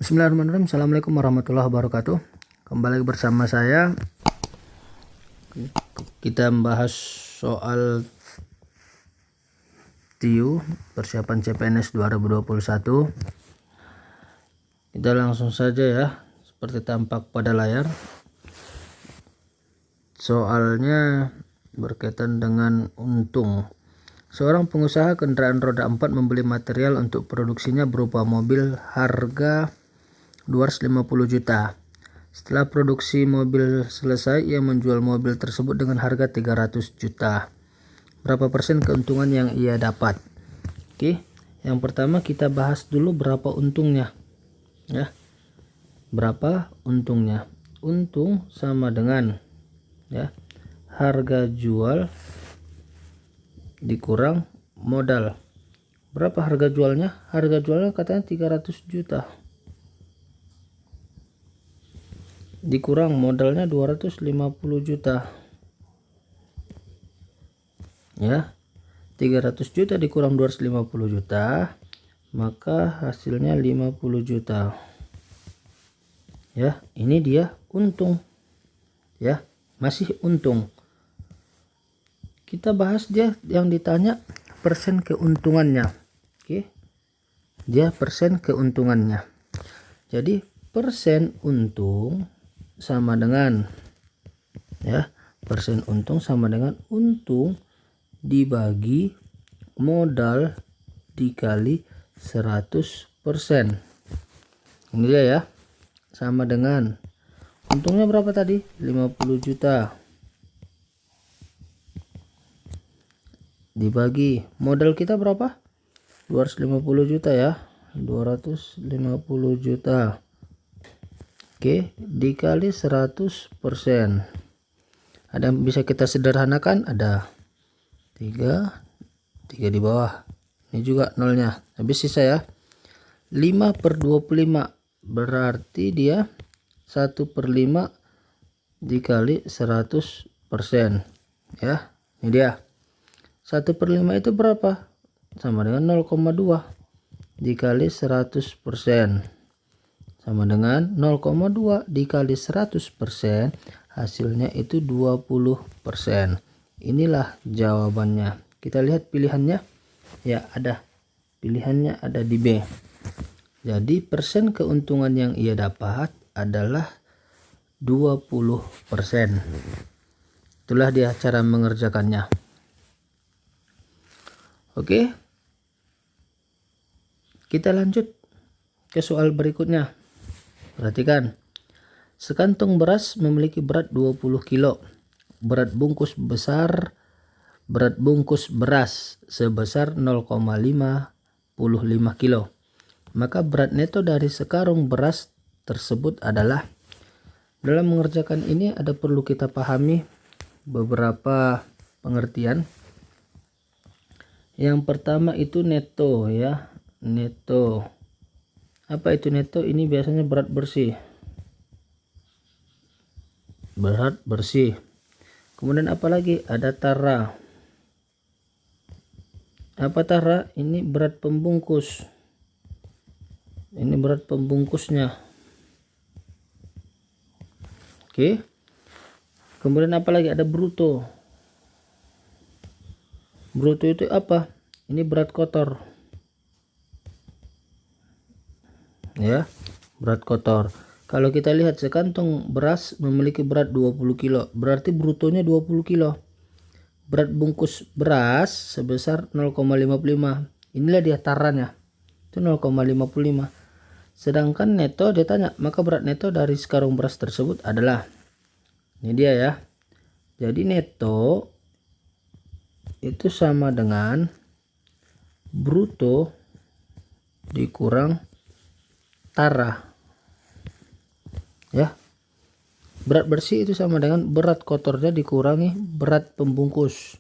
Bismillahirrahmanirrahim. Assalamualaikum warahmatullahi wabarakatuh. Kembali bersama saya. Kita membahas soal TIU persiapan CPNS 2021. Kita langsung saja ya, seperti tampak pada layar. Soalnya berkaitan dengan untung. Seorang pengusaha kendaraan roda 4 membeli material untuk produksinya berupa mobil harga 250 juta. Setelah produksi mobil selesai, ia menjual mobil tersebut dengan harga 300 juta. Berapa persen keuntungan yang ia dapat? Oke, yang pertama kita bahas dulu berapa untungnya. Ya, berapa untungnya? Untung sama dengan ya harga jual dikurang modal. Berapa harga jualnya? Harga jualnya katanya 300 juta. Dikurang modalnya 250 juta. Ya. 300 juta dikurang 250 juta, maka hasilnya 50 juta. Ya, ini dia untung. Ya, masih untung. Kita bahas dia yang ditanya persen keuntungannya. Oke. Dia persen keuntungannya. Jadi persen untung sama dengan ya, persen untung sama dengan untung dibagi modal dikali 100%. Ini dia ya, sama dengan untungnya berapa tadi? 50 juta dibagi modal kita berapa? 250 juta ya, 250 juta. Oke, dikali 100%. Ada yang bisa kita sederhanakan? Ada 3 di bawah. Ini juga nolnya. Habis sisa ya. 5/25 berarti dia 1/5 dikali 100%. Ya, ini dia. 1/5 itu berapa? Sama dengan 0,2 dikali 100%. Sama dengan 0,2 dikali 100%, hasilnya itu 20%. Inilah jawabannya. Kita lihat pilihannya. Ya, ada. Pilihannya ada di B. Jadi persen keuntungan yang ia dapat adalah 20%. Itulah dia cara mengerjakannya. Oke. Kita lanjut ke soal berikutnya. Perhatikan, sekantong beras memiliki berat 20 kilo. Berat bungkus beras sebesar 0,55 kilo. Maka berat neto dari sekarung beras tersebut adalah. Dalam mengerjakan ini ada perlu kita pahami beberapa pengertian. Yang pertama itu neto ya, neto. Apa itu neto? Ini biasanya berat bersih. Berat bersih. Kemudian apa lagi? Ada tara. Apa tara? Ini berat pembungkus. Ini berat pembungkusnya. Oke. Kemudian apa lagi? Ada bruto. Bruto itu apa? Ini berat kotor. Ya, berat kotor. Kalau kita lihat sekantong beras memiliki berat 20 kilo, berarti brutonya 20 kilo. Berat bungkus beras sebesar 0,55. Inilah dia tarannya. Itu 0,55. Sedangkan neto ditanya, maka berat neto dari sekarung beras tersebut adalah. Ini dia ya. Jadi neto itu sama dengan bruto dikurang tara. Ya, berat bersih itu sama dengan berat kotornya dikurangi berat pembungkus.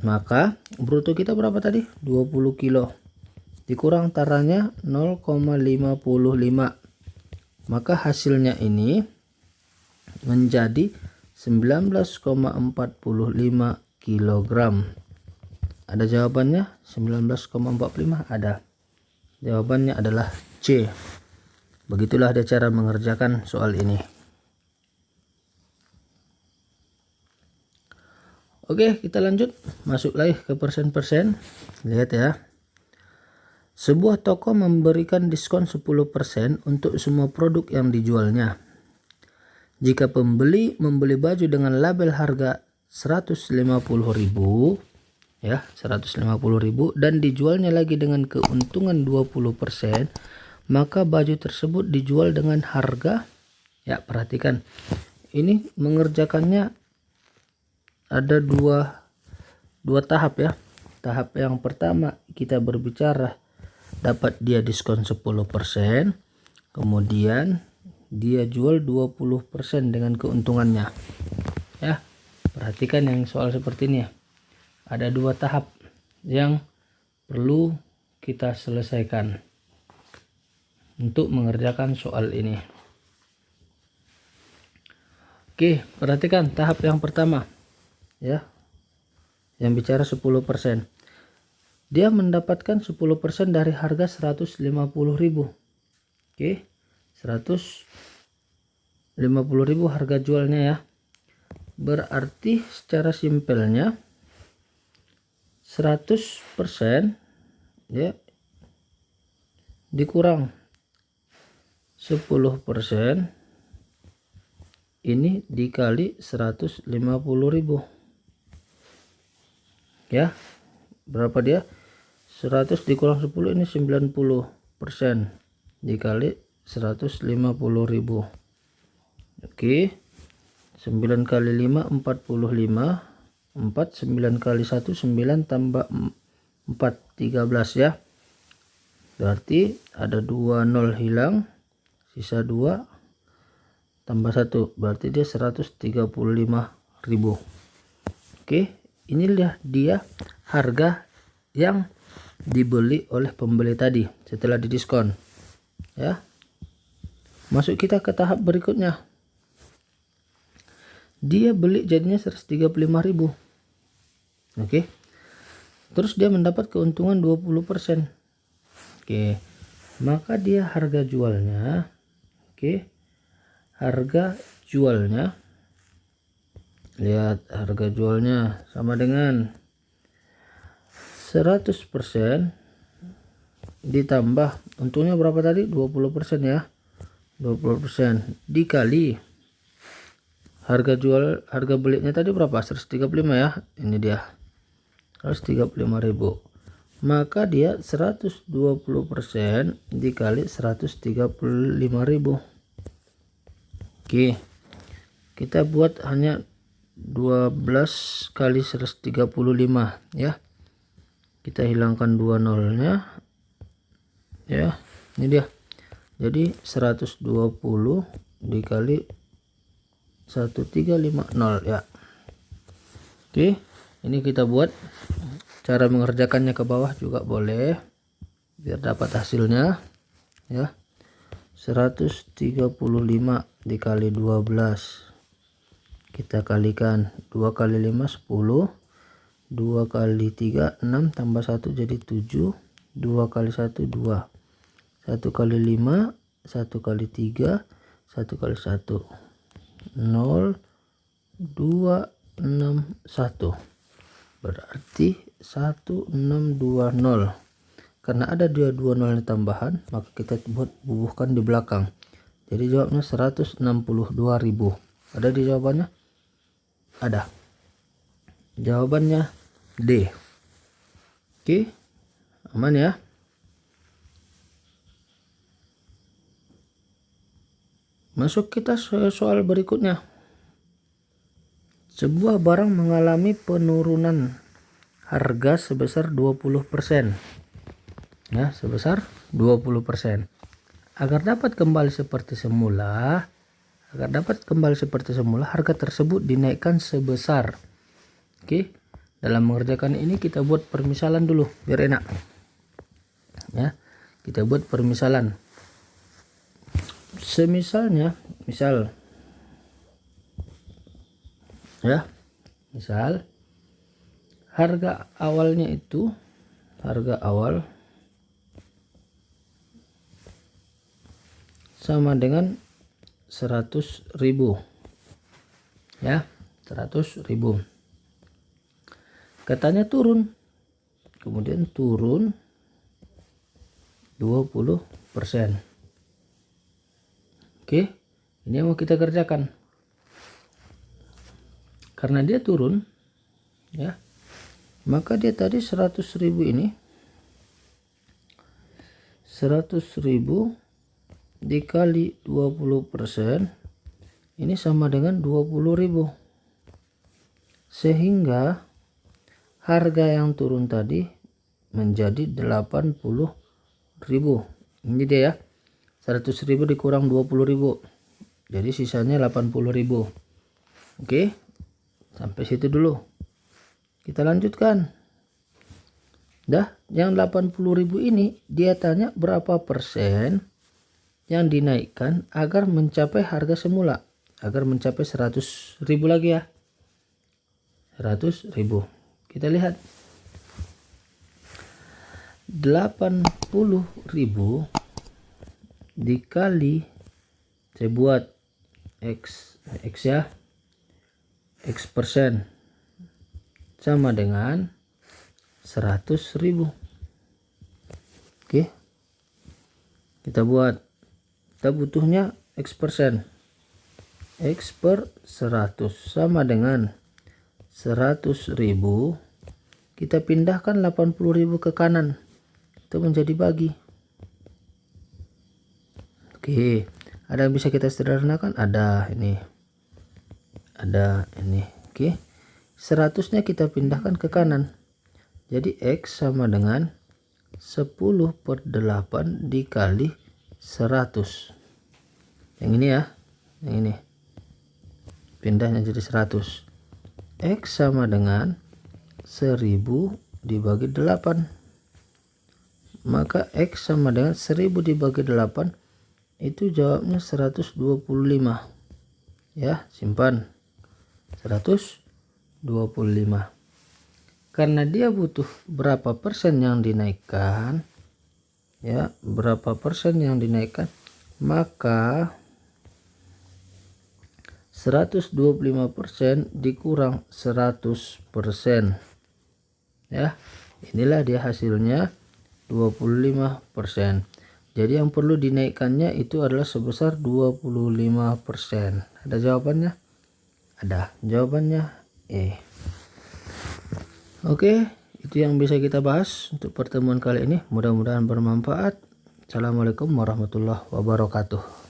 Maka bruto kita berapa tadi? 20 kilo dikurang taranya 0,55. Maka hasilnya ini menjadi 19,45 kilogram. Ada jawabannya? 19,45 ada. Jawabannya adalah C. Begitulah ada cara mengerjakan soal ini. Oke, kita lanjut, masuk lagi ke persen-persen. Lihat ya, sebuah toko memberikan diskon 10% untuk semua produk yang dijualnya. Jika pembeli membeli baju dengan label harga 150.000 ya, 150.000 dan dijualnya lagi dengan keuntungan 20%, maka baju tersebut dijual dengan harga, ya perhatikan ini mengerjakannya ada dua tahap ya. Tahap yang pertama kita berbicara dapat dia diskon 10%, kemudian dia jual 20% dengan keuntungannya ya. Perhatikan yang soal seperti ini ya, ada dua tahap yang perlu kita selesaikan untuk mengerjakan soal ini. Oke, perhatikan tahap yang pertama ya, yang bicara 10%. Dia mendapatkan 10% dari harga 150.000. Oke, 150.000 harga jualnya ya. Berarti secara simpelnya 100% ya dikurang 10% ini dikali 150.000 ya. Berapa dia? 100 dikurang 10 ini 90% dikali 150.000. Oke, 9 kali 5 45, 9 kali 1 9 tambah 4 13 ya. Berarti ada 2 0 hilang, sisa 2 tambah 1, berarti dia 135.000. Oke, inilah dia harga yang dibeli oleh pembeli tadi setelah didiskon ya. Masuk kita ke tahap berikutnya. Dia beli jadinya 135.000. Oke, terus dia mendapat keuntungan 20%. Oke, maka dia harga jualnya, oke, harga jualnya, lihat harga jualnya sama dengan 100% ditambah untungnya berapa tadi, 20% ya, 20% dikali harga belinya tadi berapa, 135 ya, ini dia 135.000, maka dia 120% dikali 135.000. Oke, kita buat hanya 12 kali 135 ya. Kita hilangkan 2 nolnya ya, ini dia. Jadi 120 dikali 1350 ya. Oke, ini kita buat cara mengerjakannya ke bawah juga boleh biar dapat hasilnya ya. 135 dikali 12 kita kalikan, 2 kali 5 10, 2 kali 3 6 tambah 1 jadi 7, 2 kali 1 2, 1 kali 5 1 kali 3 1 kali 1 0 2 6 1, berarti 1620. Karena ada dua nol tambahan, maka kita bubuhkan di belakang, jadi jawabnya 162.000. Ada di jawabannya? Ada. Jawabannya D. Oke, aman ya. Masuk kita soal berikutnya. Sebuah barang mengalami penurunan harga sebesar 20% ya, sebesar 20%. Agar dapat kembali seperti semula, harga tersebut dinaikkan sebesar. Oke, dalam mengerjakan ini kita buat permisalan dulu biar enak ya. Kita buat permisalan. Semisalnya, misal ya, misal harga awalnya itu, harga awal sama dengan 100.000 ya, 100.000. Katanya turun, kemudian turun 20%. Oke, ini yang mau kita kerjakan. Karena dia turun ya, maka dia tadi 100.000 ini 100.000 dikali 20% ini sama dengan 20.000, sehingga harga yang turun tadi menjadi 80.000. Ini dia ya, 100.000 dikurang 20.000, jadi sisanya 80.000. Oke, sampai situ dulu. Kita lanjutkan. Dah, yang 80.000 ini dia tanya berapa persen yang dinaikkan agar mencapai harga semula, agar mencapai 100.000 lagi ya, 100.000. Kita lihat 80.000 dikali, saya buat X ya, X persen sama dengan 100.000. Oke, kita buat, kita butuhnya X persen, X per 100 sama dengan 100.000. Kita pindahkan 80.000 ke kanan, itu menjadi bagi. Oke, ada yang bisa kita sederhanakan? Ada ini, ada ini. Oke, 100-nya kita pindahkan ke kanan, jadi X sama dengan 10/8 dikali 100. Yang ini ya, yang ini pindahnya jadi 100. X sama dengan 1000 dibagi 8, maka X sama dengan 1000 dibagi 8, itu jawabnya 125 ya, simpan 125. Karena dia butuh berapa persen yang dinaikkan ya, berapa persen yang dinaikkan, maka 125% dikurang 100% ya, inilah dia hasilnya 25%. Jadi yang perlu dinaikkannya itu adalah sebesar 25%. Ada jawabannya? Ada jawabannya E. Oke, itu yang bisa kita bahas untuk pertemuan kali ini. Mudah-mudahan bermanfaat. Assalamualaikum warahmatullahi wabarakatuh.